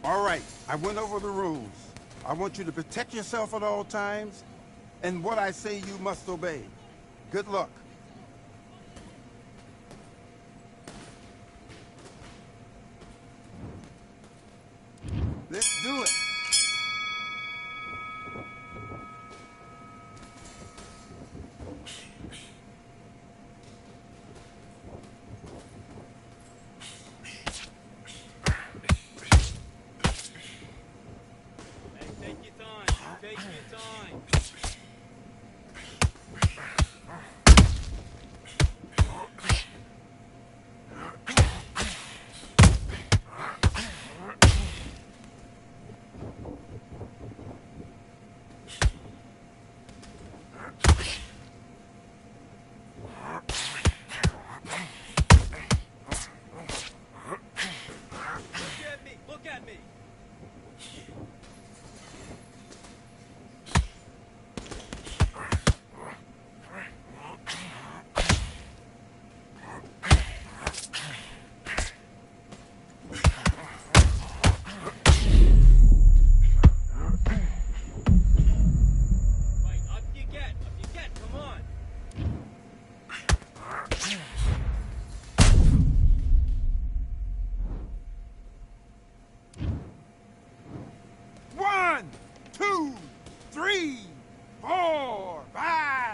All right, I went over the rules. I want you to protect yourself at all times, and what I say you must obey. Good luck. Let's do it.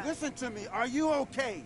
Listen to me, are you okay?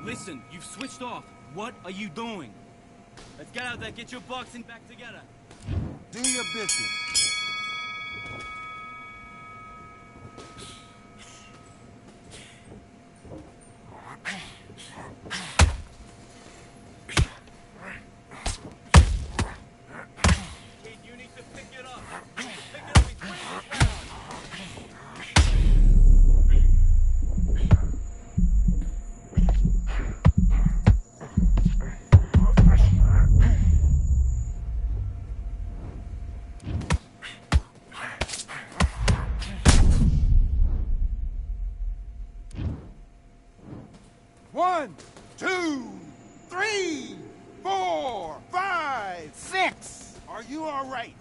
Listen, you've switched off. What are you doing? Let's get out there, get your boxing back together. Do your business. Kid, you need to pick it up. You need to pick it up as quick as you can. One, two, three, 4, 5, 6. Are you all right?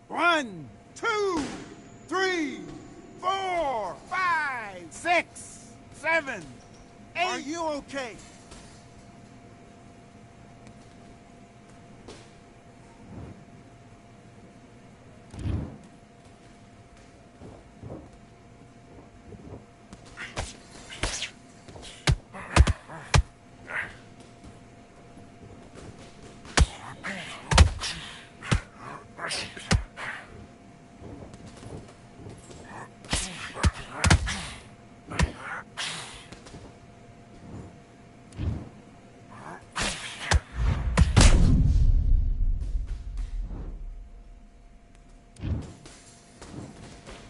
One, two, three, 4, 5, 6, 7, 8. Are you okay?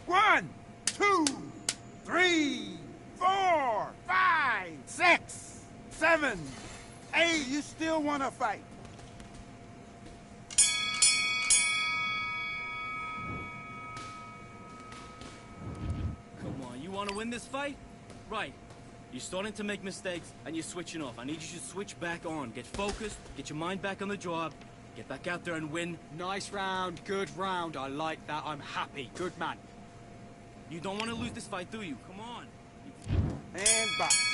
One, two, three, 4, 5, 6, 7, 8. You still want to fight? Come on, you want to win this fight? Right. You're starting to make mistakes, and you're switching off. I need you to switch back on. Get focused, get your mind back on the job, get back out there and win. Nice round, good round. I like that. I'm happy. Good man. You don't want to lose this fight, do you? Come on. And box.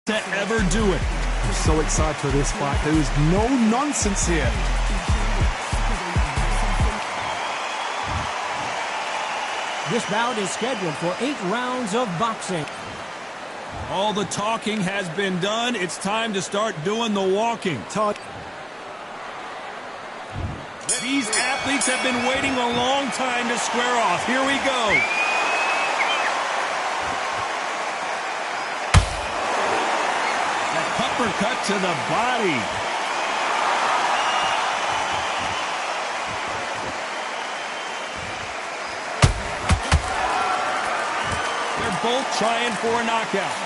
to ever do it. I'm so excited for this fight. There is no nonsense here. This bout is scheduled for 8 rounds of boxing. All the talking has been done. It's time to start doing the walking. These athletes have been waiting a long time to square off. Here we go. That uppercut to the body. They're both trying for a knockout.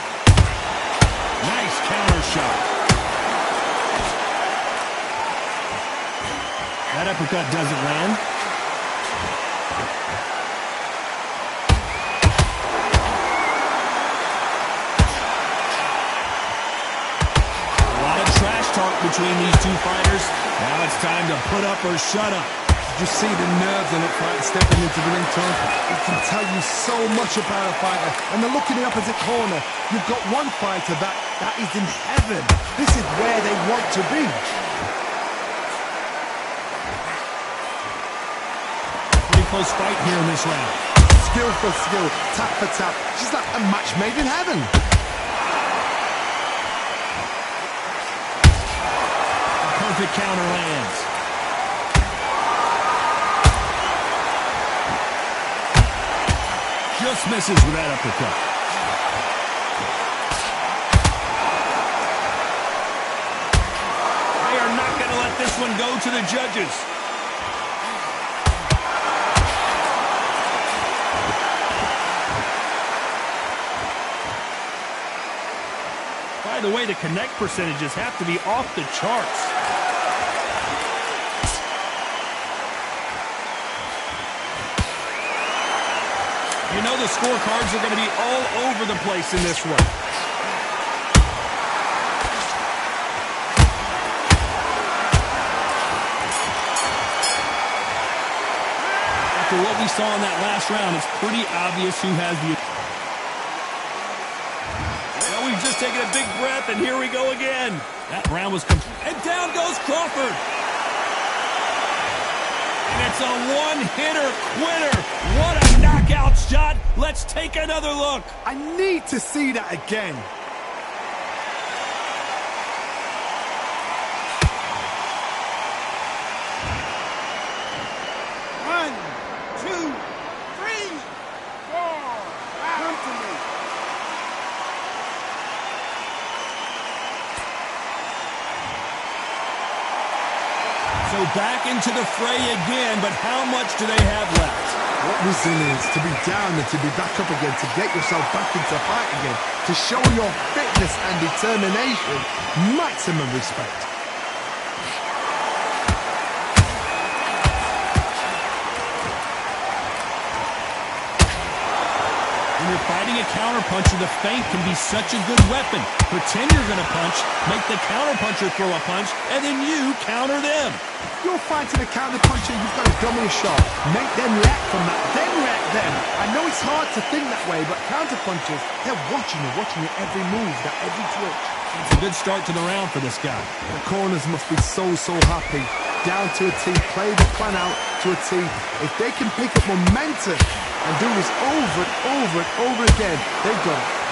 Nice counter shot. That uppercut doesn't land. A lot of trash talk between these two fighters. Now it's time to put up or shut up. You see the nerves on that fighter stepping into the ring, Tom. It can tell you so much about a fighter. And the look in the opposite corner. You've got one fighter that is in heaven. This is where they want to be. Pretty close fight here in this round. Skill for skill, tap for tap. She's like a match made in heaven. Perfect counter lands. Just misses with that uppercut. They are not going to let this one go to the judges. By the way, the connect percentages have to be off the charts. You know the scorecards are going to be all over the place in this one. After what we saw in that last round, it's pretty obvious who has the... Well, we've just taken a big breath, and here we go again. That round was... And down goes Crawford. And it's a one-hitter quitter. What a knockout shot. Let's take another look. I need to see that again. One, two, three, four. Come to me. So back into the fray again, but how much do they have left? What resilience to be down and to be back up again, to get yourself back into fight again, to show your fitness and determination. Maximum respect. When you're fighting a counterpuncher, the feint can be such a good weapon. Pretend you're going to punch, make the counterpuncher throw a punch, and then you counter them. You're fighting a counterpuncher, you've got a dummy shot. Make them react from that, then react them. I know it's hard to think that way, but counterpunchers, they're watching you every move, that every twitch. It's a good start to the round for this guy. The corners must be so happy. Down to a T, play the plan out to a T. If they can pick up momentum and do this over and over and over again, they've got it.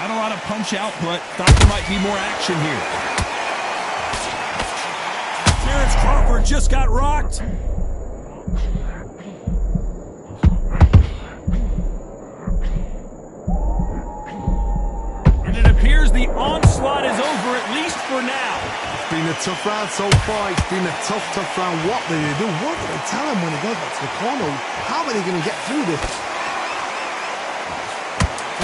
Not a lot of punch output. Thought there might be more action here. Terrence Crawford just got rocked. And it appears the onslaught is over, at least for now. It's been a tough round so far. It's been a tough round. What do they do? What do they tell them when they go back to the corner? How are they going to get through this?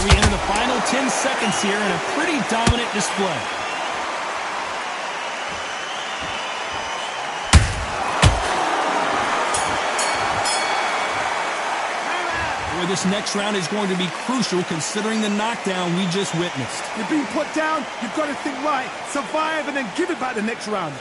We enter the final 10 seconds here in a pretty dominant display. Boy, this next round is going to be crucial considering the knockdown we just witnessed. You're being put down. You've got to think right. Survive and then give it back the next round.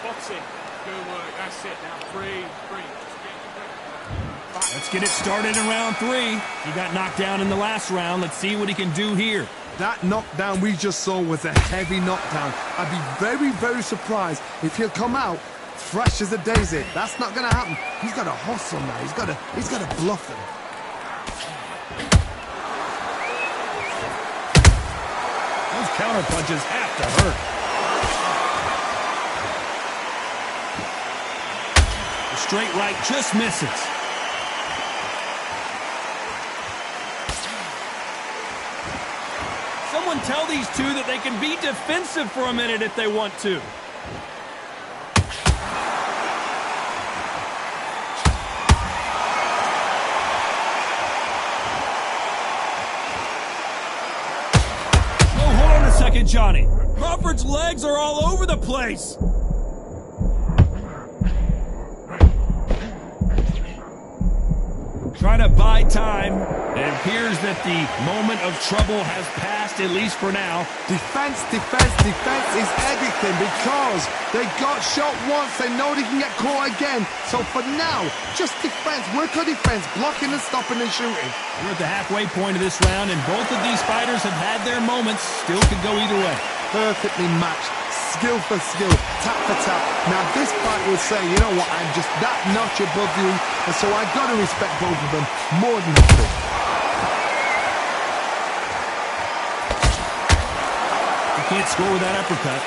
Boxing. Good work. That's it now. Breathe. Just get your breath. Let's get it started in round 3. He got knocked down in the last round. Let's see what he can do here. That knockdown we just saw was a heavy knockdown. I'd be very, very surprised if he'll come out fresh as a daisy. That's not going to happen. He's got to hustle now. He's got to bluff him. Those counter punches have to hurt. The straight right just misses. Someone tell these two that they can be defensive for a minute if they want to. Oh, hold on a second, Johnny. Crawford's legs are all over the place. Try to buy time. It appears that the moment of trouble has passed, at least for now. Defense is everything because they got shot once. They know they can get caught again. So for now, just defense. Work on defense, blocking and stopping and shooting. We're at the halfway point of this round, and both of these fighters have had their moments. Still could go either way. Perfectly matched. Skill for skill, tap for tap. Now this fight will say, you know what, I'm just that notch above you, and so I got to respect both of them more than nothing. You can't score with that uppercut.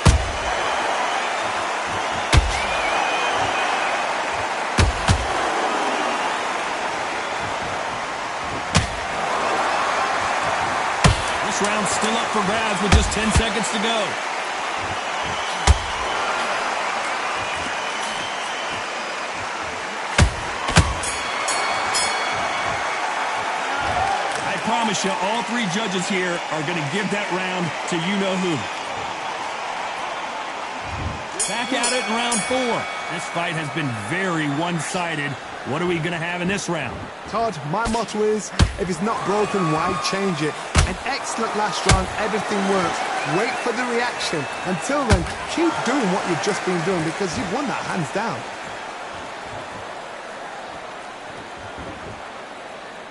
This round's still up for grabs with just 10 seconds to go. I promise you, all 3 judges here are going to give that round to you-know-who. Back at it in round 4. This fight has been very one-sided. What are we going to have in this round? Todd, my motto is, if it's not broken, why change it? An excellent last round, everything works. Wait for the reaction. Until then, keep doing what you've just been doing because you've won that hands down.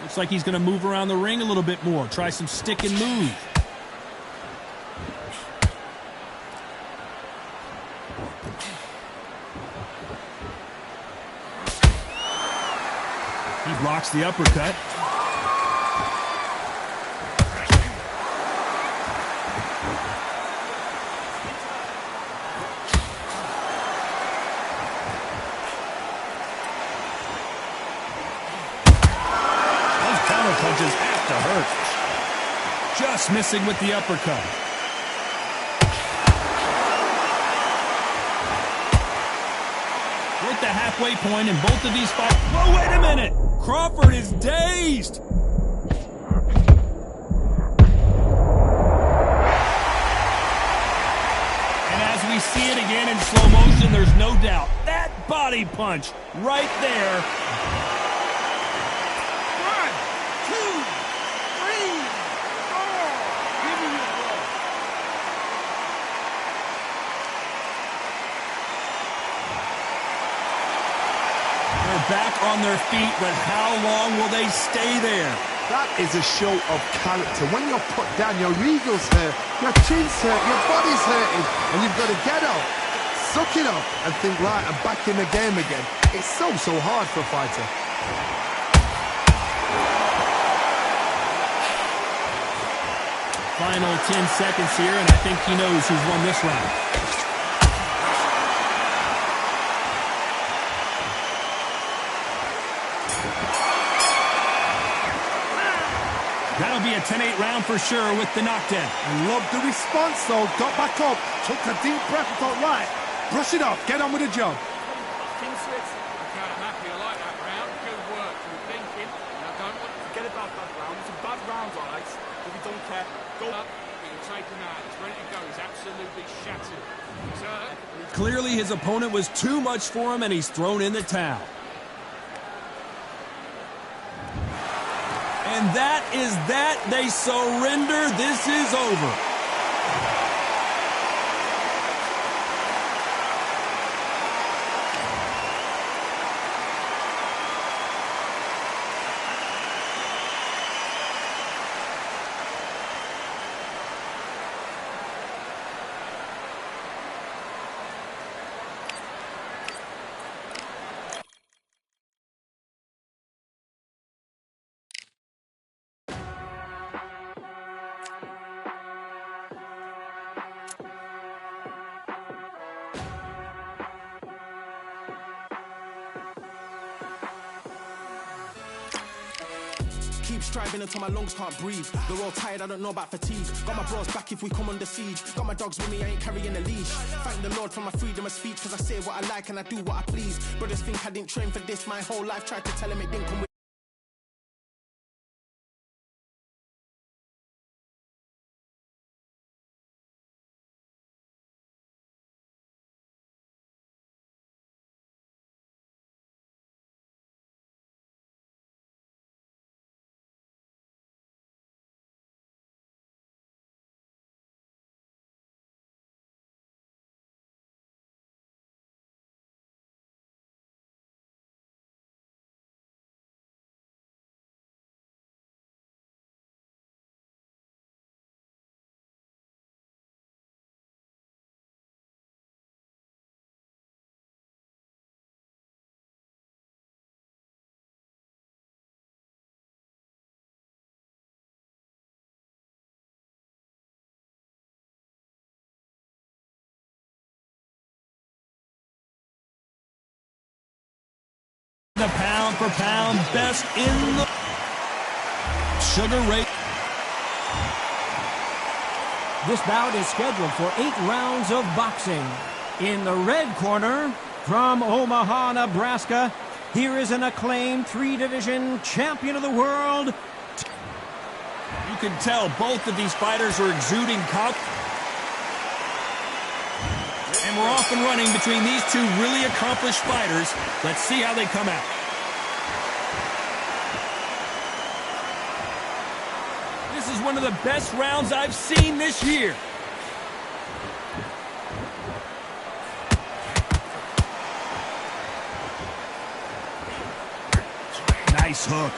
Looks like he's going to move around the ring a little bit more. Try some stick and move. He blocks the uppercut. Punches have to hurt. Just missing with the uppercut. We're at the halfway point in both of these fights. Whoa, wait a minute! Crawford is dazed! And as we see it again in slow motion, there's no doubt. That body punch right there. Back on their feet, but how long will they stay there? That is a show of character. When you're put down, your ego's hurt, your chin's hurt, your body's hurting, and you've got to get up, suck it up, and think, right, I'm back in the game again. It's so hard for a fighter. Final 10 seconds here, and I think he knows who's won this round. That'll be a 10-8 round for sure with the knockdown. I love the response, though. Got back up, took a deep breath, and thought, right, brush it off, get on with the job. I'm happy. I like that round. Good work. You're thinking. Now don't forget about that round. It's a bad round, all right. If you don't care, go up. You'll take him out. He's ready to go. He's absolutely shattered. Clearly, his opponent was too much for him, and he's thrown in the towel. And that is that. They surrender. This is over. keep striving until my lungs can't breathe. They're all tired, I don't know about fatigue. Got my bros back if we come under siege. Got my dogs with me, I ain't carrying a leash. Thank the Lord for my freedom of speech, cause I say what I like and I do what I please. Brothers think I didn't train for this my whole life. Tried to tell them it didn't come with the pound-for-pound best in the Sugar Ray. This bout is scheduled for 8 rounds of boxing. In the red corner, from Omaha, Nebraska, here is an acclaimed 3-division champion of the world. You can tell both of these fighters are exuding confidence. And we're off and running between these two really accomplished fighters. Let's see how they come out. This is one of the best rounds I've seen this year. Nice hook.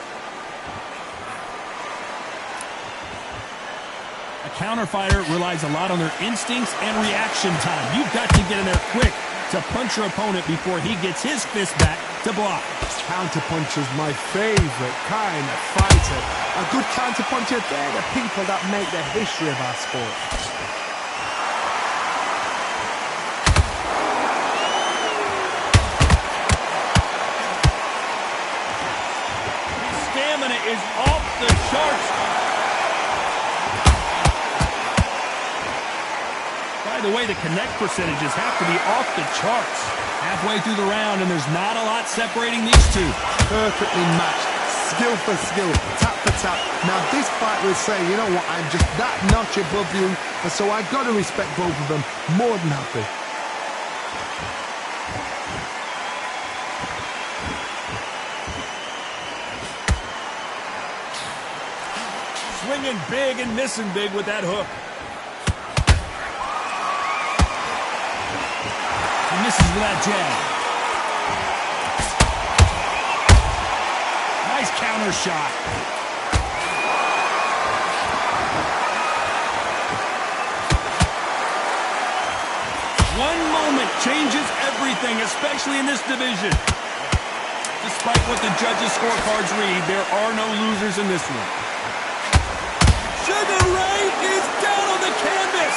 A counter fighter relies a lot on their instincts and reaction time. You've got to get in there quick to punch your opponent before he gets his fist back to block. Counter-puncher's my favorite kind of fighter. A good counter-puncher, they're the people that make the history of our sport. His stamina is off the charts. By the way, the connect percentages have to be off the charts. Halfway through the round, and there's not a lot separating these two. Perfectly matched, skill for skill, tap for tap. Now this fight will say, you know what, I'm just that notch above you, and so I've got to respect both of them more than happy. Swinging big and missing big with that hook. He misses with that jab. Nice counter shot. One moment changes everything, especially in this division. Despite what the judges' scorecards read, there are no losers in this one. Sugar Ray is down on the canvas.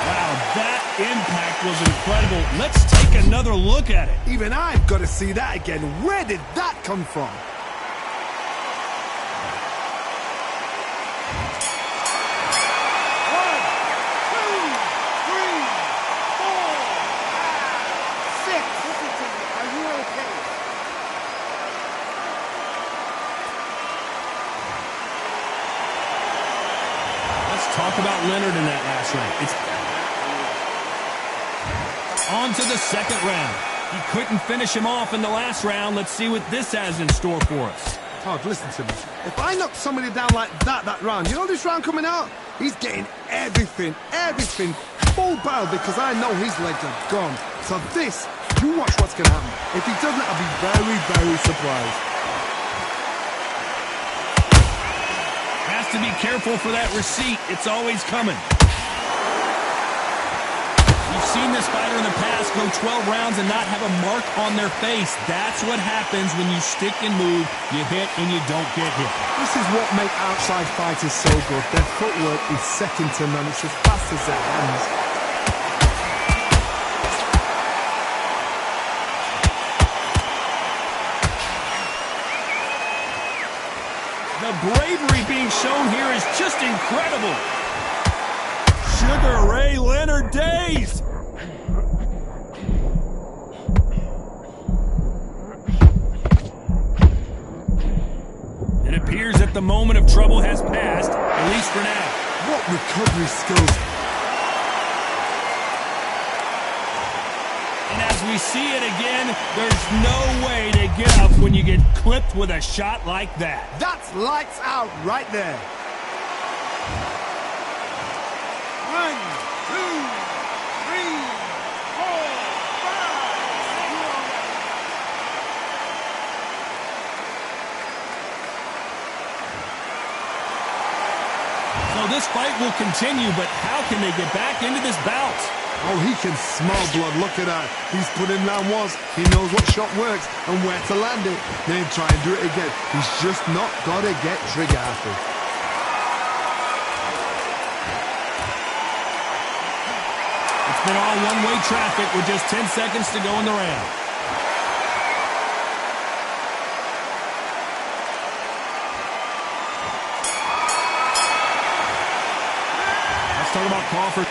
Wow, that impact was incredible. Let's take another look at it. Even I've got to see that again. Where did that come from? Talk about Leonard in that last round. It's on to the second round. He couldn't finish him off in the last round. Let's see what this has in store for us. Todd, listen to me. If I knock somebody down like that round, you know this round coming out? He's getting everything, full barrel, because I know his legs are gone. So this, you watch what's going to happen. If he doesn't, I'll be very, very surprised. To be careful for that receipt. It's always coming. We've seen this fighter in the past go 12 rounds and not have a mark on their face. That's what happens when you stick and move. You hit and you don't get hit. This is what makes outside fighters so good. Their footwork is second to none. It's as fast as their hands. just incredible. Sugar Ray Leonard dazed. It appears that the moment of trouble has passed, at least for now. What recovery skills. And as we see it again, there's no way to get up when you get clipped with a shot like that. That's lights out right there. 1, 2, 3, 4, 5. So this fight will continue, but how can they get back into this bout? Oh, he can smell blood. Look at that. He's put in down once. He knows what shot works and where to land it. Then try and do it again. He's just not got to get trigger happy. It's been all one-way traffic with just 10 seconds to go in the round. Let's talk about Crawford.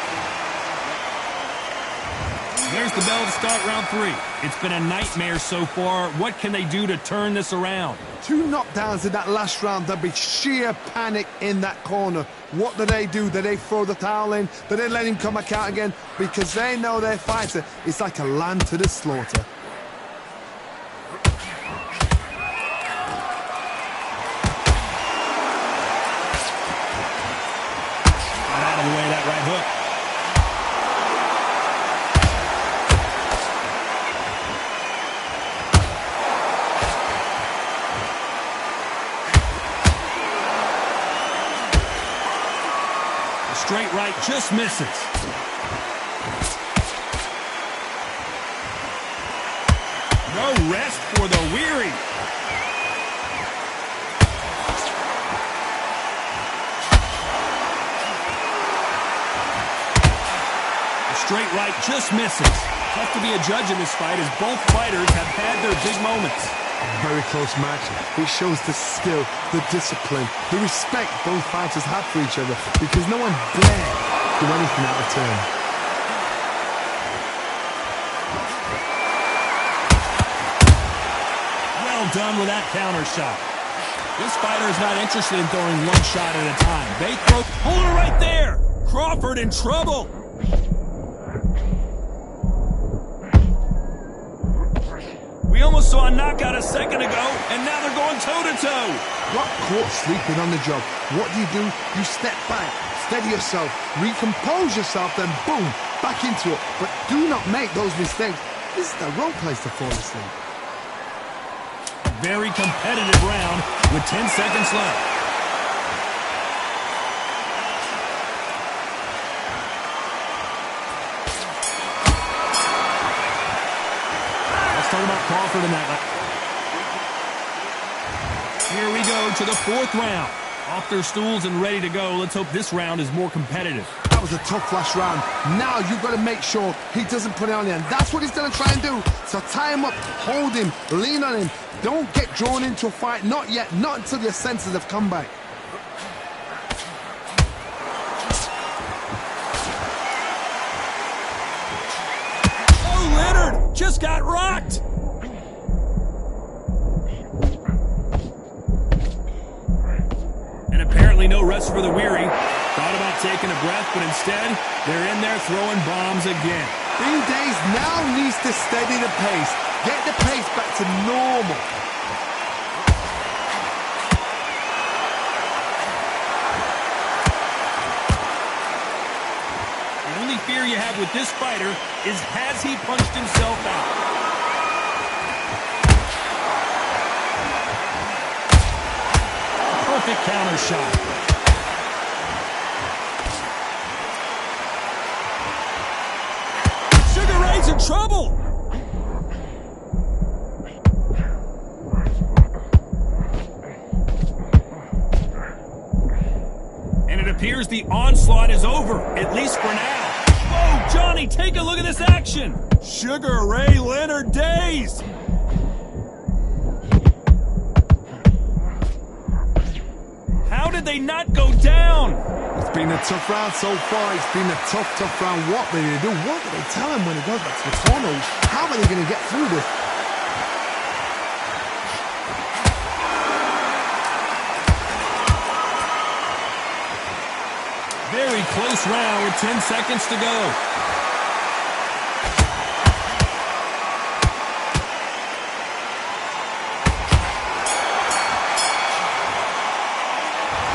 There's the bell to start round 3. It's been a nightmare so far. What can they do to turn this around? 2 knockdowns in that last round. There'll be sheer panic in that corner. What do? Do they throw the towel in? Do they let him come back out again? Because they know their fighter is like a lamb to the slaughter. Got out of the way of that right hook. Straight right just misses. No rest for the weary. The straight right just misses. Tough to be a judge in this fight as both fighters have had their big moments. Very close match. It shows the skill, the discipline, the respect both fighters have for each other because no one dare do anything out of turn. Well done with that counter shot. This fighter is not interested in throwing one shot at a time. They throw... Hold it right there! Crawford in trouble! We almost saw a knockout a second ago, and now they're going toe-to-toe. Got caught sleeping on the job. What do? You step back, steady yourself, recompose yourself, then boom, back into it. But do not make those mistakes. This is the wrong place to fall asleep. Very competitive round with 10 seconds left. Talk about Crawford in that. Here we go to the 4th round. Off their stools and ready to go. Let's hope this round is more competitive. That was a tough last round. Now you've got to make sure he doesn't put it on you. And that's what he's going to try and do. So tie him up, hold him, lean on him. Don't get drawn into a fight. Not yet. Not until your senses have come back. Oh, Leonard just got rocked. And apparently no rest for the weary. Thought about taking a breath, but instead, they're in there throwing bombs again. Green Days now needs to steady the pace. Get the pace back to normal. The only fear you have with this fighter is has he punched himself out? Perfect counter shot. Sugar Ray's in trouble. And it appears the onslaught is over, at least for now. Whoa, Johnny, take a look at this action. Sugar Ray Leonard dazed. How did they not go down? It's been a tough round so far. It's been a tough round. What will they do? What do they tell him when he goes back to the corner? How are they going to get through this? Very close round with 10 seconds to go.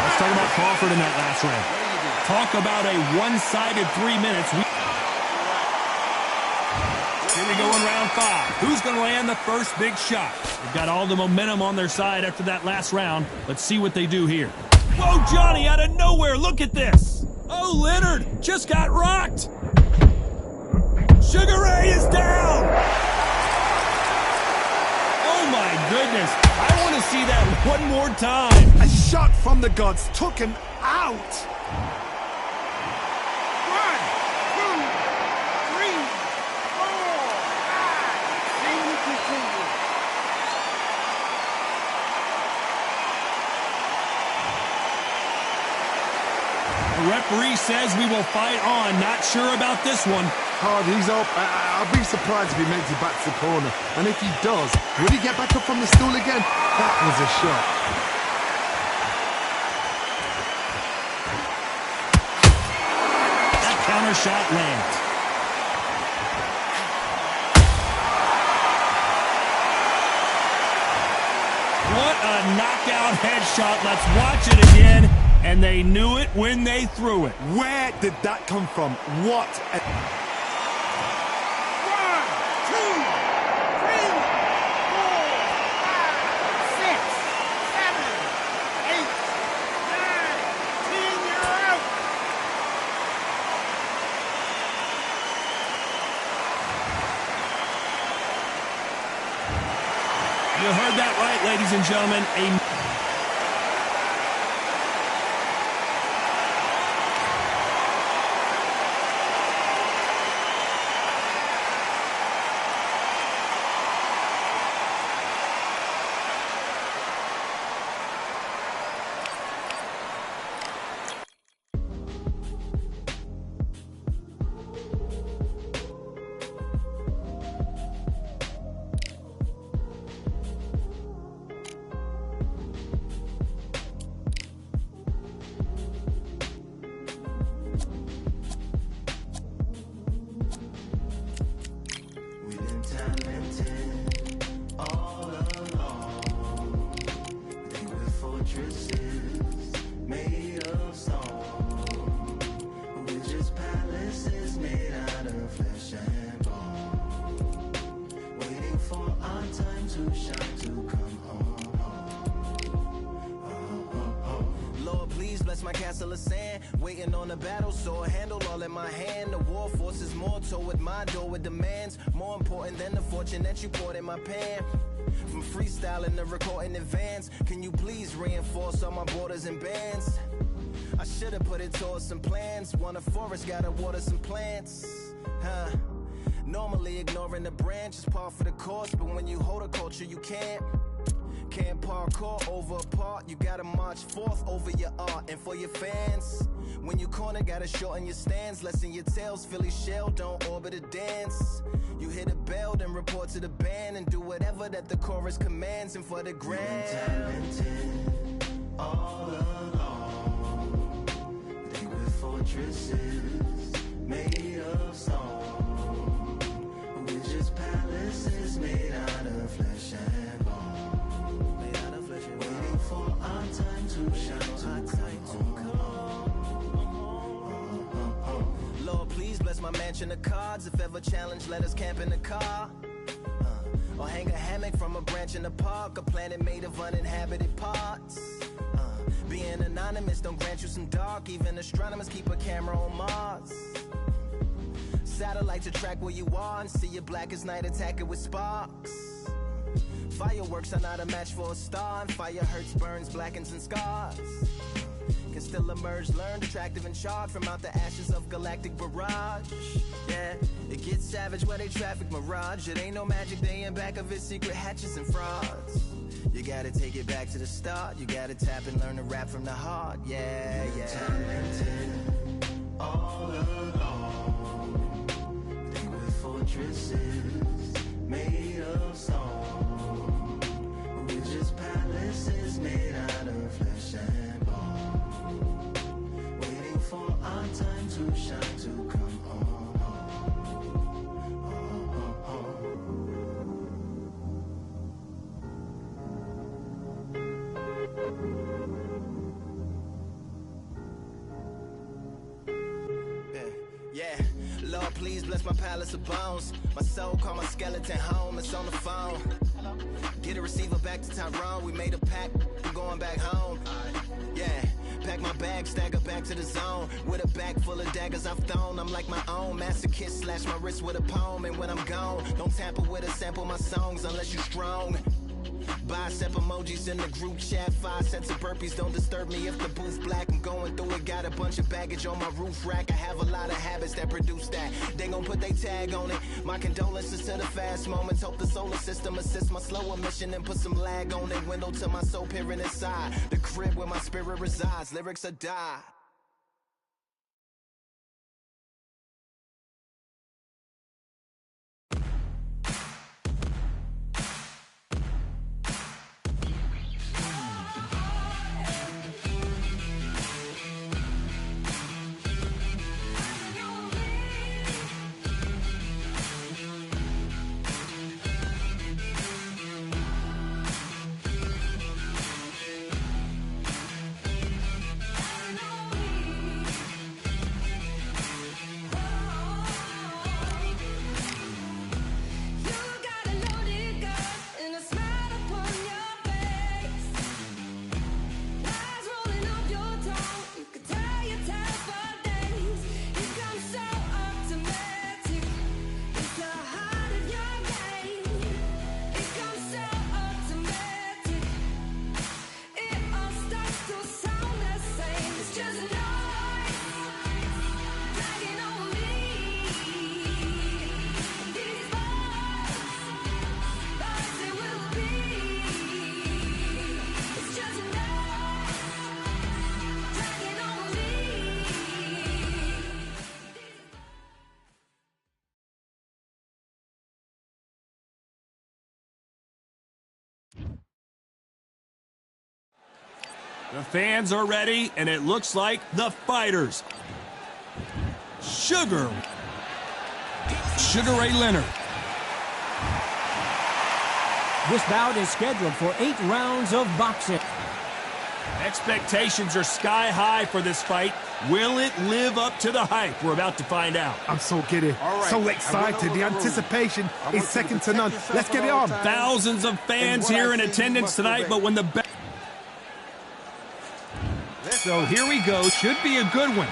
Let's talk about Crawford in that last round. Talk about a one-sided 3 minutes. Here we go in round 5. Who's going to land the first big shot? They've got all the momentum on their side after that last round. Let's see what they do here. Whoa, Johnny, out of nowhere. Look at this. Oh, Leonard just got rocked. Sugar Ray is down. Oh, my goodness. I want to see that one more time. A shot from the gods took him out. 1, 2, 3, 4, 5. Can you continue? The referee says we will fight on. Not sure about this one. Hard, he's up. I'll be surprised if he makes it back to the corner. And if he does, will he get back up from the stool again? That was a shot. That counter shot lands. What a knockout headshot. Let's watch it again. And they knew it when they threw it. Where did that come from? What a... 1, 2, 3, 4, 5, 6, 7, 8, 9, 10, you're out. You heard that right, ladies and gentlemen. My castle of sand, waiting on the battle, so a handle all in my hand. The war forces more toward my door with demands more important than the fortune that you poured in my pan. From freestyling to recording advance, can you please reinforce all my borders and bands? I should have put it towards some plans. Want a forest, gotta water some plants. Normally ignoring the branch is par for the course, but when you hold a culture you can't parkour over a part. You gotta march forth over your art. And for your fans, when you corner, gotta shorten your stance. Lessen your tails, Philly shell, don't orbit a dance. You hit a bell, then report to the band and do whatever that the chorus commands. And for the grand, talented all along. They were fortresses made of stone. We're just palaces made out of flesh and bone. Waiting for our time to shine, to come. Lord, please bless my mansion of cards. If ever challenged, let us camp in the car. Or hang a hammock from a branch in the park. A planet made of uninhabited parts. Being anonymous don't grant you some dark. Even astronomers keep a camera on Mars. Satellite to track where you are and see your black as night, attack it with sparks. Fireworks are not a match for a star, and fire hurts, burns, blackens, and scars. can still emerge, learned, attractive and charred from out the ashes of galactic barrage. Yeah, it gets savage where they traffic mirage. It ain't no magic day in back of its secret hatches and frauds. You gotta take it back to the start. You gotta tap and learn to rap from the heart. Yeah, yeah. Talented all along. Think with fortresses made of stone. We're just palaces made out of flesh and bone. Waiting for our time to shine, to come on. Yeah, Lord, please bless my palace of bones. My soul call my skeleton home. It's on the phone. Get a receiver back to Tyrone. We made a pact, I'm going back home. Yeah, pack my bag, stagger back to the zone. With a bag full of daggers I've thrown. I'm like my own masochist, slash my wrist with a poem. And when I'm gone, don't tamper with or sample my songs unless you strong. Bicep emojis in the group chat. 5 sets of burpees, don't disturb me if the booth black. I'm going through it, got a bunch of baggage on my roof rack. I have a lot of habits that produce that. They gon' put they tag on it. My condolences to the fast moments. Hope the solar system assists my slower mission and put some lag on it. Window to my soul peering inside the crib where my spirit resides. Lyrics are die. The fans are ready, and it looks like the fighters. Sugar Ray Leonard. This bout is scheduled for 8 rounds of boxing. Expectations are sky high for this fight. Will it live up to the hype? We're about to find out. I'm so giddy, right, so excited. The anticipation is second to none. Let's get it on. Thousands of fans here in attendance tonight, but when the so here we go. Should be a good one.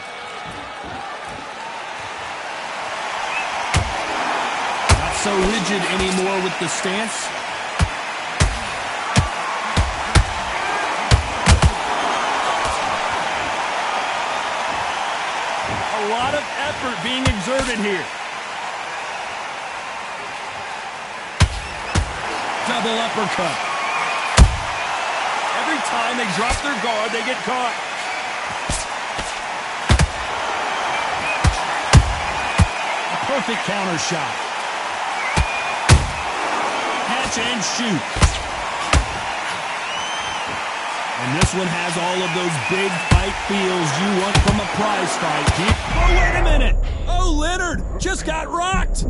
Not so rigid anymore with the stance. A lot of effort being exerted here. Double uppercut. Every time they drop their guard, they get caught. Perfect counter shot. Catch and shoot. And this one has all of those big fight feels you want from a prize fight. Oh, wait a minute. Oh, Leonard just got rocked.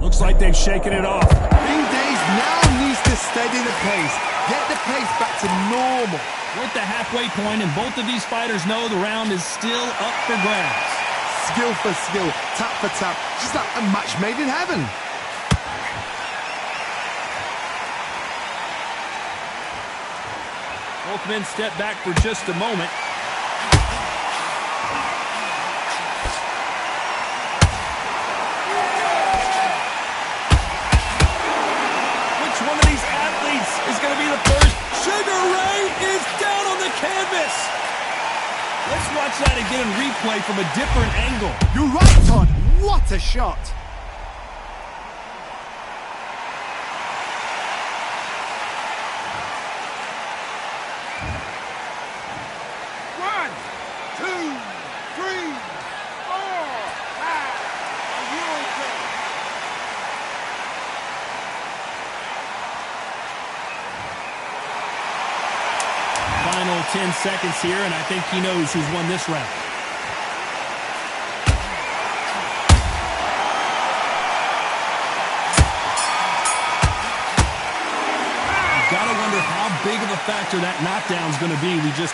Looks like they've shaken it off. Ring Days now needs to steady the pace. Get the pace back to normal. We're at the halfway point, and both of these fighters know the round is still up for grabs. Skill for skill, tap for tap, just like a match made in heaven. Both men step back for just a moment. Which one of these athletes is going to be the first watch that again in replay from a different angle. You're right, Todd. What a shot. One, two, three, four, five. Are you okay? Final 10 seconds here, and I think he knows who's won this round. Gotta wonder how big of a factor that knockdown's going to be. We just...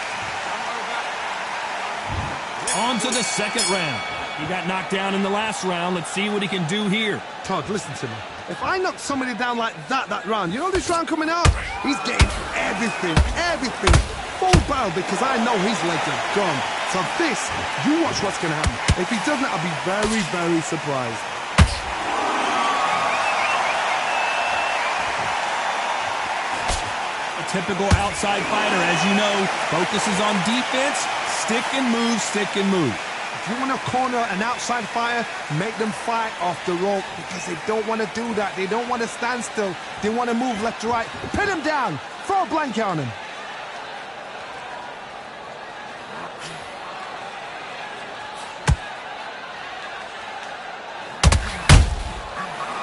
On to the second round. He got knocked down in the last round. Let's see what he can do here. Todd, listen to me. If I knock somebody down like that round, you know this round coming up? He's getting everything, full barrel, because I know his legs are gone. So this, you watch what's going to happen. If he doesn't, I'll be very, very surprised. A typical outside fighter, as you know, focuses on defense, stick and move, stick and move. If you want to corner an outside fighter, make them fight off the rope, because they don't want to do that. They don't want to stand still. They want to move left to right. Pin him down. Throw a blanket on him.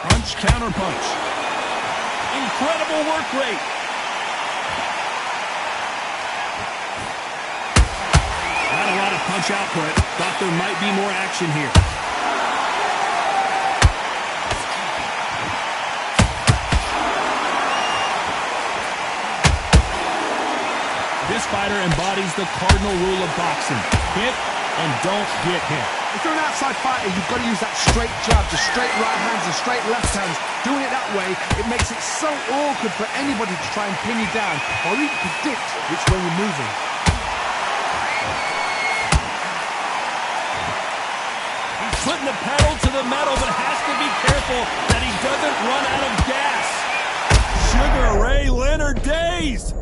Punch, counter punch. Incredible work rate. Not a lot of punch output. Thought there might be more action here. This fighter embodies the cardinal rule of boxing. Hit and don't get hit. If you're an outside fighter, you've got to use that straight jab, the straight right hands, the straight left hands. Doing it that way, it makes it so awkward for anybody to try and pin you down or even predict which way you're moving. He's putting the pedal to the metal, but has to be careful that he doesn't run out of gas. Sugar Ray Leonard dazed.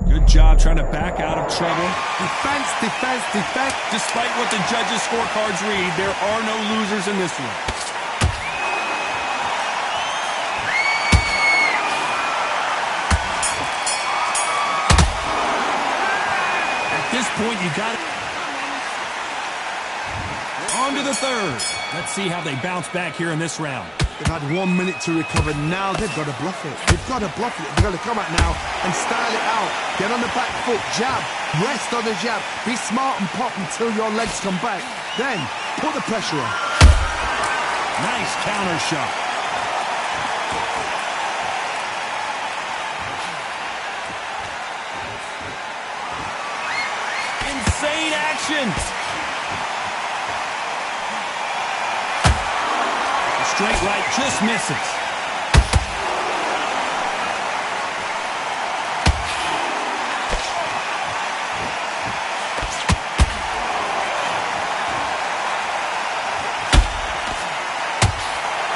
Good job trying to back out of trouble. Defense, defense, defense. Despite what the judges' scorecards read, there are no losers in this one. At this point, you got it. On to the third. Let's see how they bounce back here in this round. They've had 1 minute to recover. Now they've got to bluff it. They've got to bluff it. They've got to come out now and style it out. Get on the back foot, jab, rest on the jab. Be smart and pop until your legs come back. Then put the pressure on. Nice counter shot. Insane action. Straight right just misses.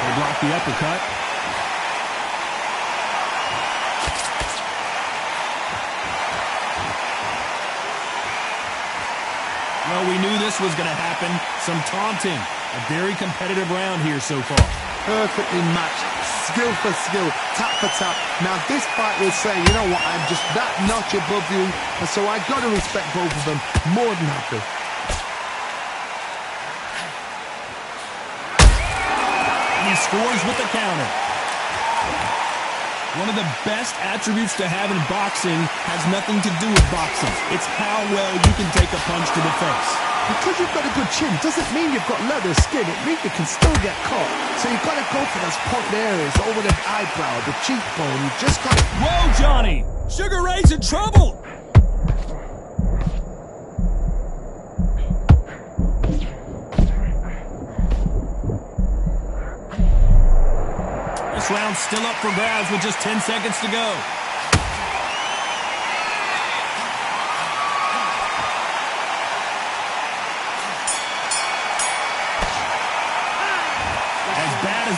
They block the uppercut. Well, we knew this was going to happen. Some taunting. A very competitive round here so far. Perfectly matched, skill for skill, tap for tap. Now this fight will say, you know what, I'm just that notch above you, and so I got to respect both of them more than happy. He scores with the counter. One of the best attributes to have in boxing has nothing to do with boxing. It's how well you can take a punch to the face. Because you've got a good chin doesn't mean you've got leather skin. It means you can still get caught. So you've got to go for those popped areas over the eyebrow, the cheekbone. You've just got to... Whoa, Johnny! Sugar Ray's in trouble! This round's still up for grabs with just 10 seconds to go.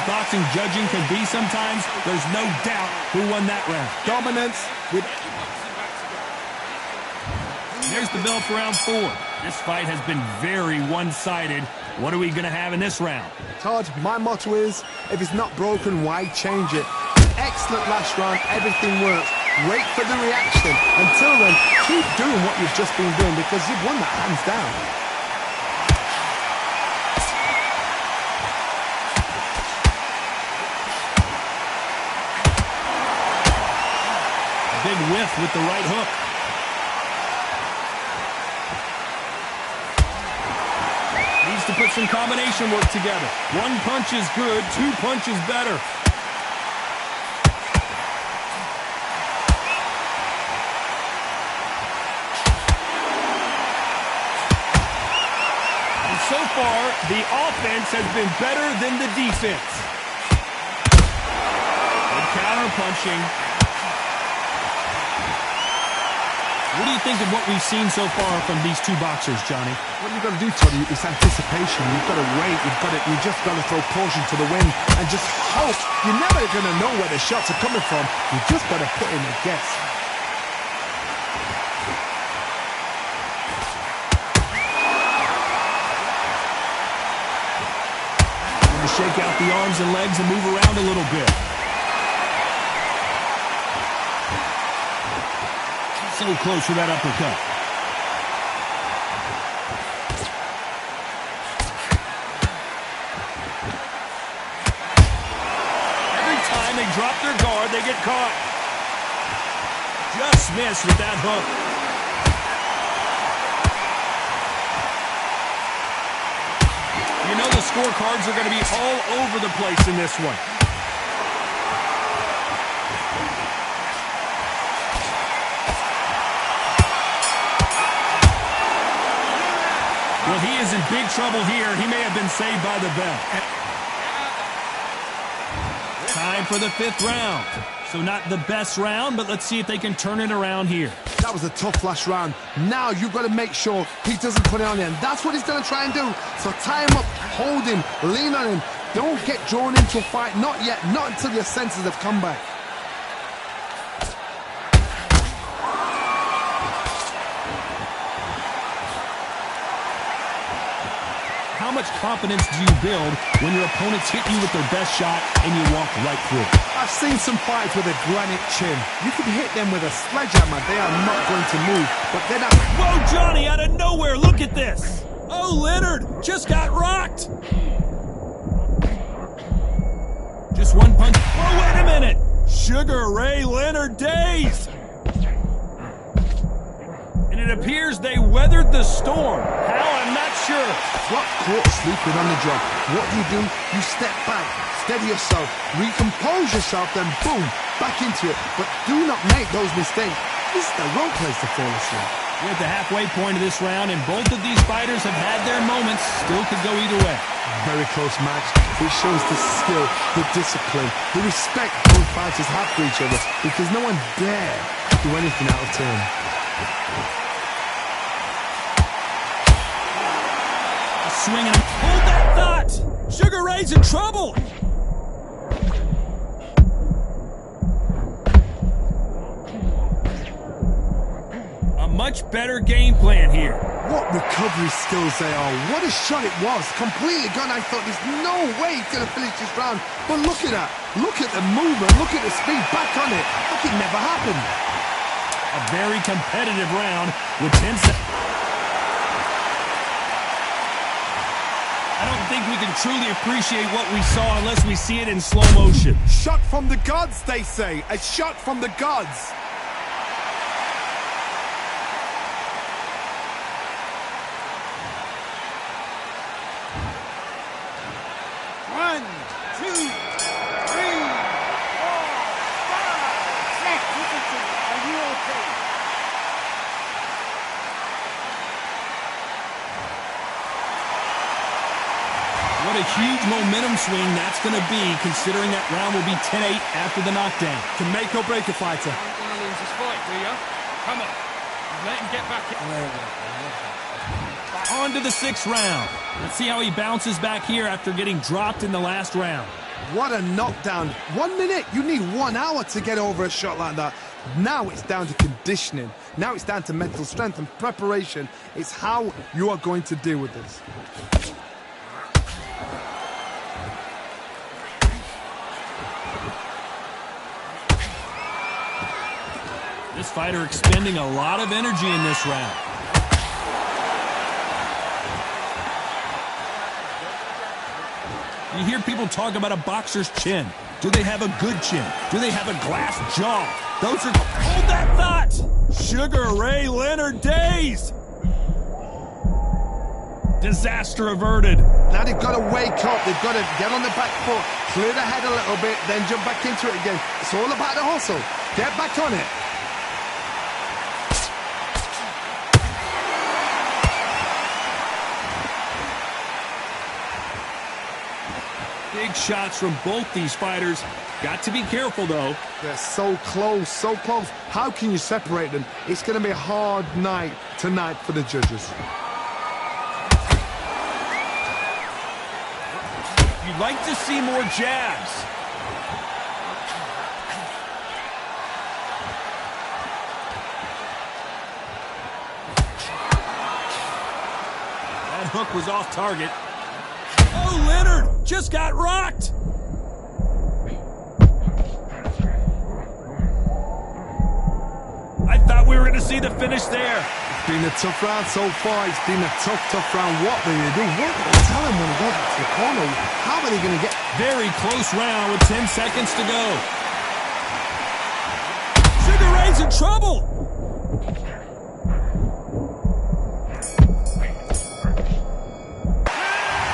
Boxing judging can be sometimes, there's no doubt who won that round. Dominance, with... There's the bell for round 4. This fight has been very one-sided. What are we going to have in this round? Todd, my motto is, if it's not broken, why change it? Excellent last round, everything works. Wait for the reaction. Until then, keep doing what you've just been doing because you've won that hands down. Big whiff with the right hook. Needs to put some combination work together. One punch is good, 2 punches better. And so far, the offense has been better than the defense. Good counter punching. What do you think of what we've seen so far from these two boxers, Johnny? What you've got to do, Toddy, is anticipation. You've got to wait. You just got to throw caution to the wind and just hope. You're never going to know where the shots are coming from. You just got to put in a guess. Going to shake out the arms and legs and move around a little bit. So close for that uppercut. Every time they drop their guard, they get caught. Just missed with that hook. You know the scorecards are going to be all over the place in this one. Well, he is in big trouble here. He may have been saved by the bell. Time for the 5th round. So not the best round, but let's see if they can turn it around here. That was a tough last round. Now you've got to make sure he doesn't put it on you, and that's what he's going to try and do. So tie him up, hold him, lean on him. Don't get drawn into a fight. Not yet. Not until your senses have come back. How much confidence do you build when your opponents hit you with their best shot and you walk right through? I've seen some fights with a granite chin. You can hit them with a sledgehammer. They are not going to move, but they're not... Whoa, Johnny, out of nowhere, look at this. Oh, Leonard just got rocked. Just one punch. Oh, wait a minute. Sugar Ray Leonard dazed. And it appears they weathered the storm. How? I'm not sure. Got caught sleeping on the job. What do? You step back, steady yourself, recompose yourself, then boom, back into it. But do not make those mistakes. This is the wrong place to fall asleep. We're at the halfway point of this round, and both of these fighters have had their moments. Still could go either way. Very close match. It shows the skill, the discipline, the respect both fighters have for each other, because no one dare do anything out of turn. Swinging. Hold that thought! Sugar Ray's in trouble! A much better game plan here. What recovery skills they are. What a shot it was. Completely gone. I thought there's no way he's going to finish this round. But look at that. Look at the movement. Look at the speed. Back on it. Like it never happened. A very competitive round with 10 seconds. I don't think we can truly appreciate what we saw unless we see it in slow motion. Shot from the gods, they say. A shot from the gods. One, two, 3, 4, 5, 6. Are you okay? What a huge momentum swing that's going to be, considering that round will be 10-8 after the knockdown. To make or break a fighter. You don't want to lose this fight, do you? Come on. Let him get back in. On to the 6th round. Let's see how he bounces back here after getting dropped in the last round. What a knockdown. 1 minute. You need 1 hour to get over a shot like that. Now it's down to conditioning. Now it's down to mental strength and preparation. It's how you are going to deal with this. This fighter expending a lot of energy in this round. You hear people talk about a boxer's chin. Do they have a good chin? Do they have a glass jaw? Those are... Hold that thought! Sugar Ray Leonard dazed! Disaster averted. Now they've got to wake up. They've got to get on the back foot, clear the head a little bit, then jump back into it again. It's all about the hustle. Get back on it. Big shots from both these fighters. Got to be careful, though. They're so close, so close. How can you separate them? It's going to be a hard night tonight for the judges. You'd like to see more jabs. That hook was off target. Oh, Leonard just got rocked. I thought we were going to see the finish there. It's been a tough round so far. It's been a tough round. What are they do? What are they tell him when he goes to the corner? How are they going to get... Very close round with 10 seconds to go. Sugar Ray's in trouble.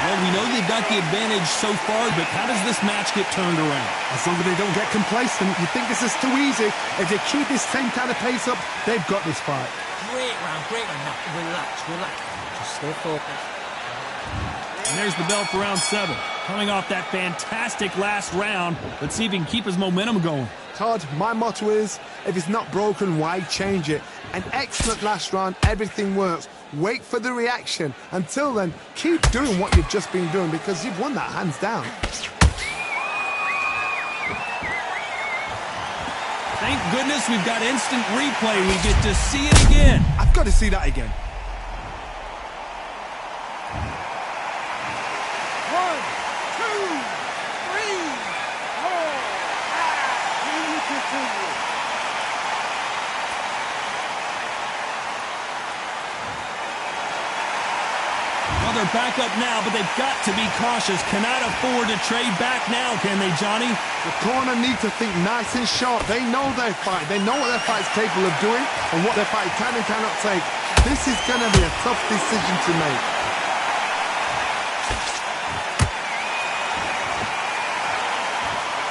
Well, we know they've got the advantage so far, but how does this match get turned around? As long as they don't get complacent. You think this is too easy. If they keep this same kind of pace up, they've got this fight. Great round. Now, relax. Just stay focused. And there's the bell for round 7. Coming off that fantastic last round. Let's see if he can keep his momentum going. Todd, my motto is, if it's not broken, why change it? An excellent last round, everything works. Wait for the reaction. Until then, keep doing what you've just been doing because you've won that hands down. Thank goodness we've got instant replay. We get to see it again. I've got to see that again. 1, 2, 3, 4, 5. Continue. Well, they're back up now, but they've got to be cautious. Cannot afford to trade back now, can they, Johnny? The corner need to think nice and sharp. They know their fight. They know what their fight's capable of doing and what their fight can and cannot take. This is going to be a tough decision to make.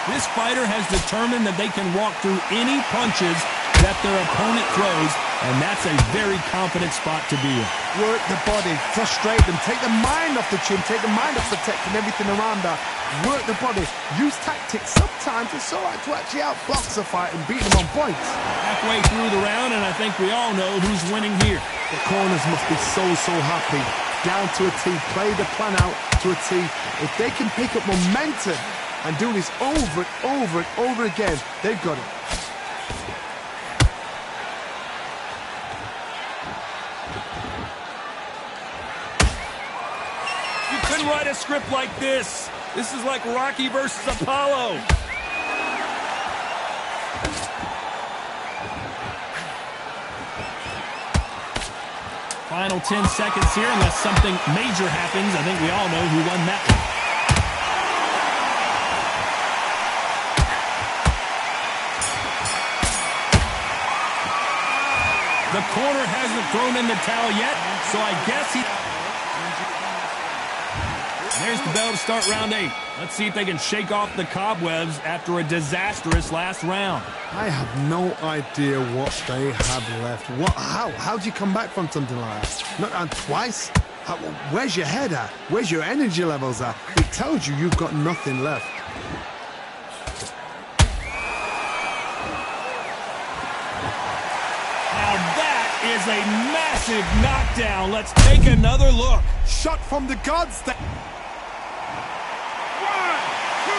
This fighter has determined that they can walk through any punches that their opponent throws, and that's a very confident spot to be in. Work the body, frustrate them, take the mind off the chin, take the mind off protecting everything around that. Work the body, use tactics. Sometimes it's all right to actually outbox a fight and beat them on points. Halfway through the round, and I think we all know who's winning here. The corners must be so happy. Down to a T, play the plan out to a T. If they can pick up momentum and do this over and over again, they've got it. You couldn't write a script like this. This is like Rocky versus Apollo. Final 10 seconds here, unless something major happens. I think we all know who won that one. The corner hasn't thrown in the towel yet, so I guess he... There's the bell to start round 8. Let's see if they can shake off the cobwebs after a disastrous last round. I have no idea what they have left. How do you come back from something like that? Not and twice? Where's your head at? Where's your energy levels at? It tells you you've got nothing left. Now that is a massive knockdown. Let's take another look. Shot from the gods. 1, 2,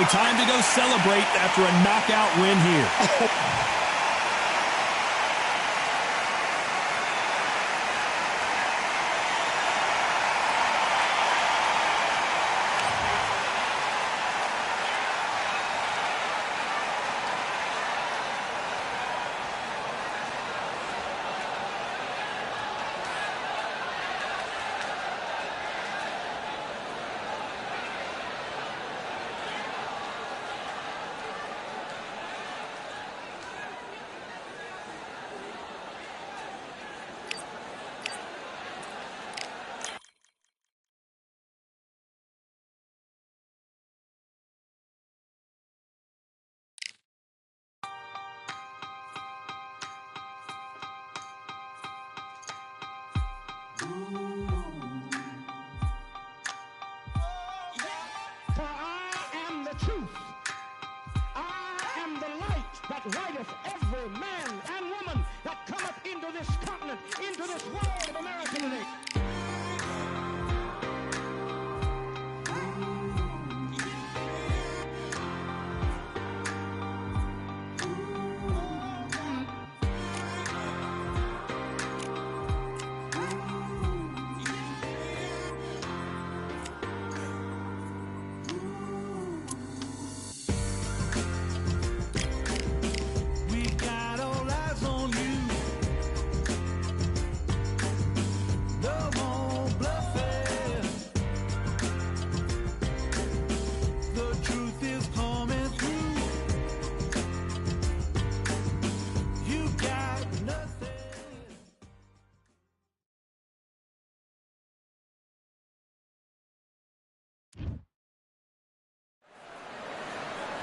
time to go celebrate after a knockout win here. For I am the truth. I am the light that lighteth every man and woman that cometh into this continent, into this world of America today.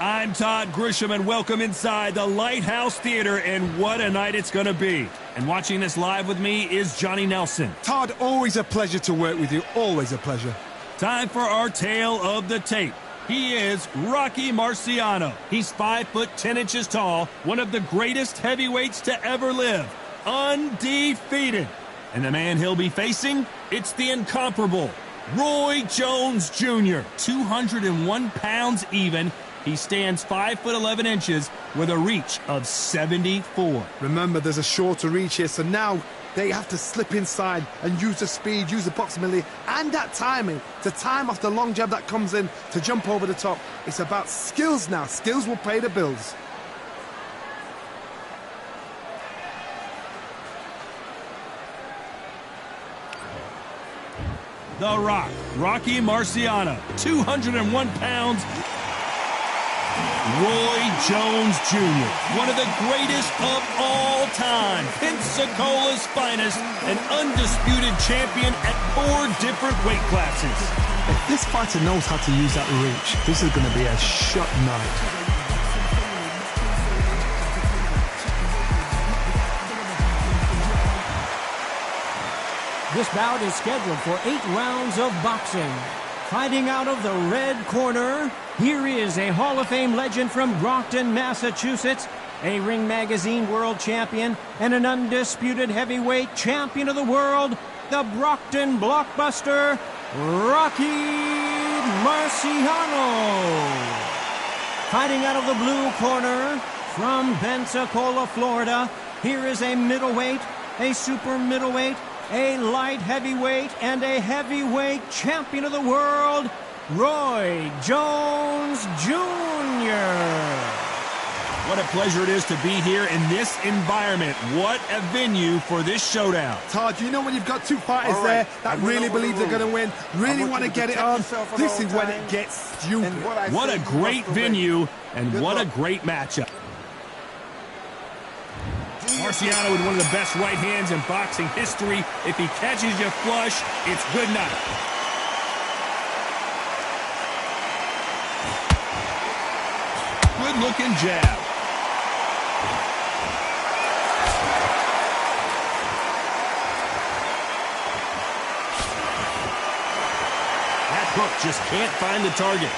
I'm Todd Grisham, and welcome inside the Lighthouse Theater, and what a night it's going to be. And watching this live with me is Johnny Nelson. Todd, always a pleasure to work with you. Always a pleasure. Time for our tale of the tape. He is Rocky Marciano. He's 5'10" tall, one of the greatest heavyweights to ever live, undefeated. And the man he'll be facing, it's the incomparable Roy Jones Jr., 201 pounds even. He stands 5'11" with a reach of 74. Remember, there's a shorter reach here, so now they have to slip inside and use the speed, use the proximity, and that timing to time off the long jab that comes in to jump over the top. It's about skills now. Skills will pay the bills. The Rock, Rocky Marciano, 201 pounds. Roy Jones Jr., one of the greatest of all time, Pensacola's finest, an undisputed champion at 4 different weight classes. If this fighter knows how to use that reach, this is going to be a shot night. This bout is scheduled for 8 rounds of boxing. Fighting out of the red corner, here is a Hall of Fame legend from Brockton, Massachusetts, a Ring Magazine world champion, and an undisputed heavyweight champion of the world, the Brockton blockbuster, Rocky Marciano. Fighting out of the blue corner, from Pensacola, Florida, here is a middleweight, a super middleweight, a light heavyweight, and a heavyweight champion of the world, Roy Jones Jr. What a pleasure it is to be here in this environment. What a venue for this showdown. Todd, you know when you've got 2 fighters there that really believe they're going to win, really want to get it on, this is when it gets stupid. What a great venue, and what a great matchup. Marciano with one of the best right hands in boxing history. If he catches you flush, it's good night. Good-looking jab. That hook just can't find the target.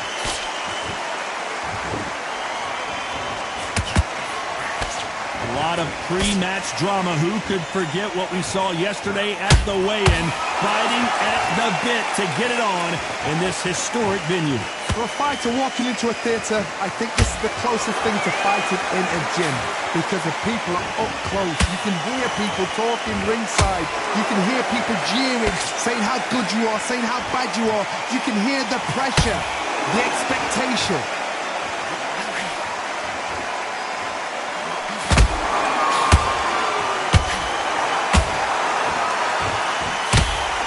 A lot of pre-match drama. Who could forget what we saw yesterday at the weigh-in? Fighting at the bit to get it on in this historic venue. For a fighter walking into a theatre, I think this is the closest thing to fighting in a gym. Because the people are up close. You can hear people talking ringside. You can hear people jeering, saying how good you are, saying how bad you are. You can hear the pressure, the expectation.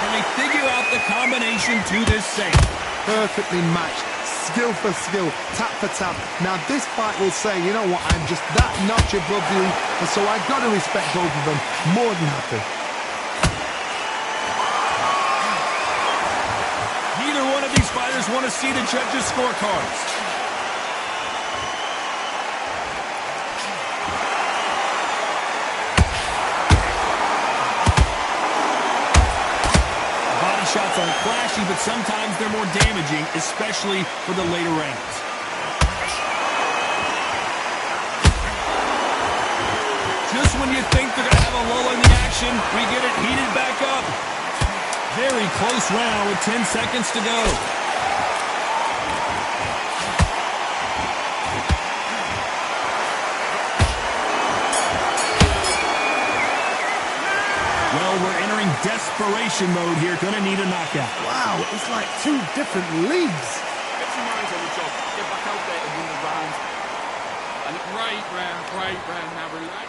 Can they figure out the combination to this save? Perfectly matched. Skill for skill, tap for tap. Now this fight will say, you know what, I'm just that notch above you, and so I've got to respect both of them. More than happy. Neither one of these fighters want to see the judges' scorecards. Shots aren't flashy, but sometimes they're more damaging, especially for the later rounds. Just when you think they're going to have a lull in the action, we get it heated back up. Very close round with 10 seconds to go. Well, we're entering desperation mode here. Gonna need a knockout. Wow, it's like two different leagues. Get your minds on the job. Get back out there and win the round. And great round. Now relax.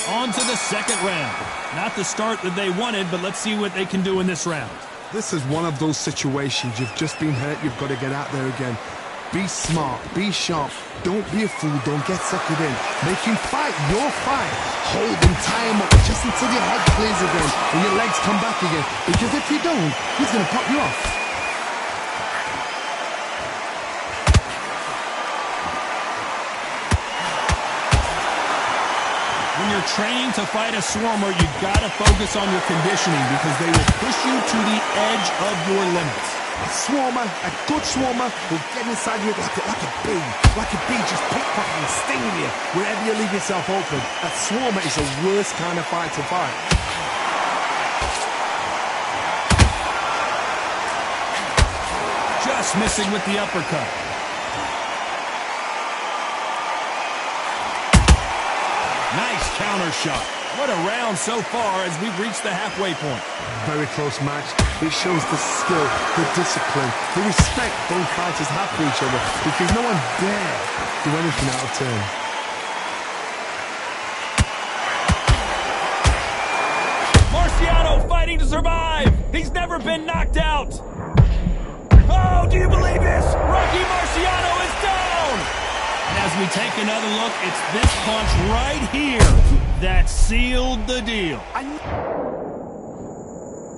On to the second round. Not the start that they wanted, but let's see what they can do in this round. This is one of those situations. You've just been hurt. You've got to get out there again. Be smart. Be sharp. Don't be a fool. Don't get suckered in. Make him fight your fight. Hold him, tie him up just until your head clears again and your legs come back again. Because if you don't, he's going to pop you off. When you're training to fight a swarmer, you've got to focus on your conditioning because they will push you to the edge of your limits. A swarmer, a good swarmer, will get inside you like a bee, just pickpocketing, stinging you wherever you leave yourself open. A swarmer is the worst kind of fight to fight. Just missing with the uppercut. Nice counter shot. What a round so far as we've reached the halfway point. Very close match. It shows the skill, the discipline, the respect both fighters have for each other because no one dare do anything out of turn. Marciano fighting to survive. He's never been knocked out. Oh, do you believe this? Rocky Marciano is down. And as we take another look, it's this punch right here that sealed the deal. 1, 2, 3,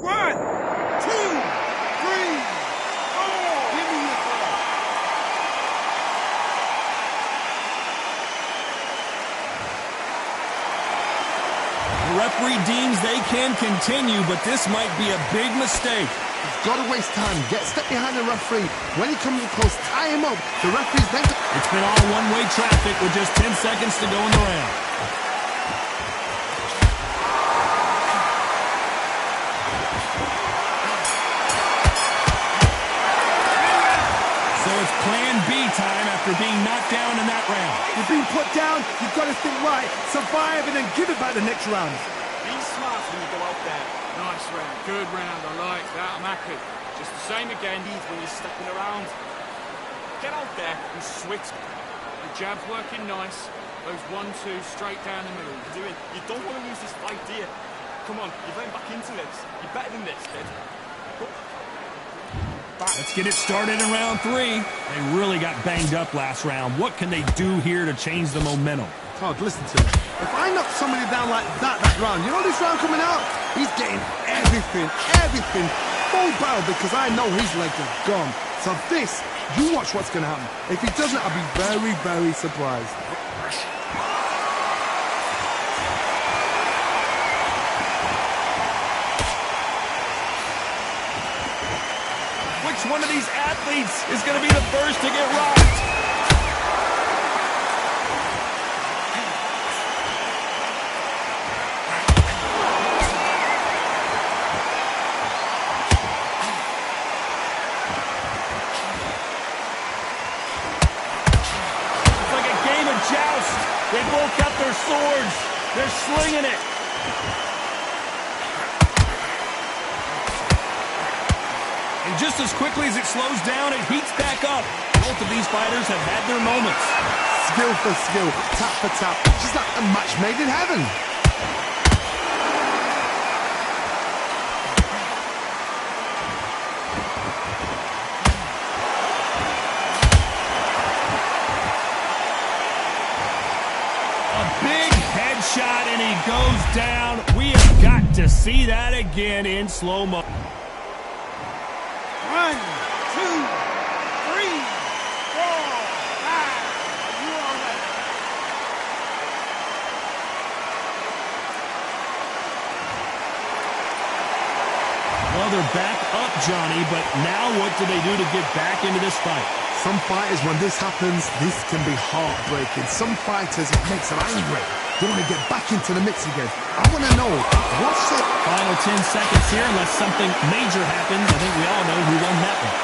4. Give me your ball. The referee deems they can continue, but this might be a big mistake. Got to waste time. Step behind the referee. When he comes close, tie him up. The referee's then... It's been all one-way traffic with just 10 seconds to go in the round. So it's plan B time after being knocked down in that round. You've been put down. You've got to think right. Survive and then give it back the next round. Be smart when you go out there. Nice round. Good round. I like that. I'm happy. Just the same again when you're stepping around. Get out there and switch. The jab's working nice. Those 1-2 straight down the middle. You don't want to lose this fight, do you? Come on, you're going back into this. You're better than this, kid. Let's get it started in round 3. They really got banged up last round. What can they do here to change the momentum? Todd, listen to me. If I knock somebody down like that round, you know this round coming out? He's getting everything, full barrel because I know his legs are gone. So this, you watch what's going to happen. If he doesn't, I'll be very, very surprised. Which one of these athletes is going to be the first to get rocked? They're slinging it. And just as quickly as it slows down, it heats back up. Both of these fighters have had their moments. Skill for skill, tap for tap, just like a match made in heaven. Shot and he goes down. We have got to see that again in slow-mo. 1, 2, 3, 4, 5. Are you all right? Well, they're back up, Johnny, but now what do they do to get back into this fight? Some fighters, when this happens, this can be heartbreaking. Some fighters, it makes them angry. They want to get back into the mix again. I want to know, what's it? Final 10 seconds here, unless something major happens. I think we all know who won that one.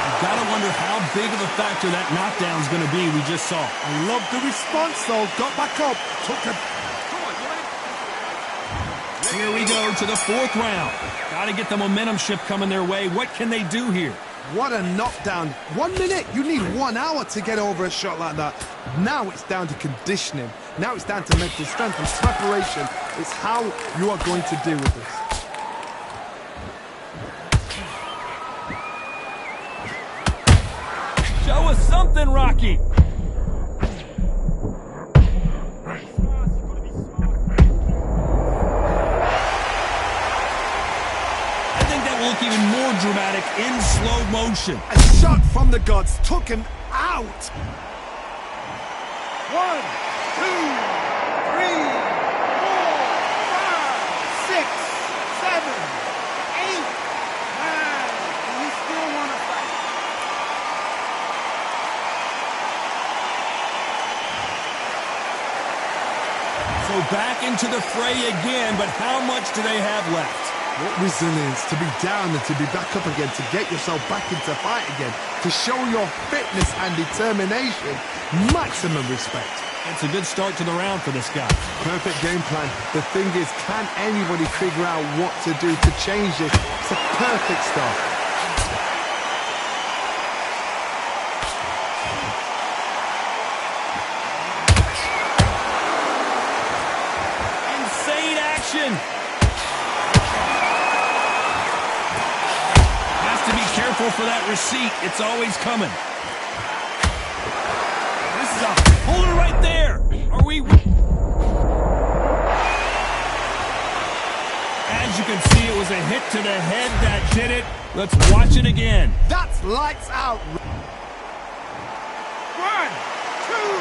You've got to wonder how big of a factor that knockdown's going to be we just saw. I love the response, though. Got back up, took a... Here we go to the 4th round. Got to get the momentum shift coming their way. What can they do here? What a knockdown. 1 minute. You need 1 hour to get over a shot like that. Now it's down to conditioning. Now it's down to mental strength and preparation. It's how you are going to deal with this. Show us something, Rocky. Look even more dramatic in slow motion. A shot from the gods took him out. 1, 2, 3, 4, 5, 6, 7, 8, 9. Do you still want to fight? So back into the fray again, but how much do they have left? What resilience to be down and to be back up again, to get yourself back into fight again, to show your fitness and determination. Maximum respect. It's a good start to the round for this guy. Perfect game plan. The thing is, can anybody figure out what to do to change this? It's a perfect start. Insane action. Careful for that receipt. It's always coming. This is a holder right there. Are we... As you can see, it was a hit to the head that did it. Let's watch it again. That's lights out. 1, 2,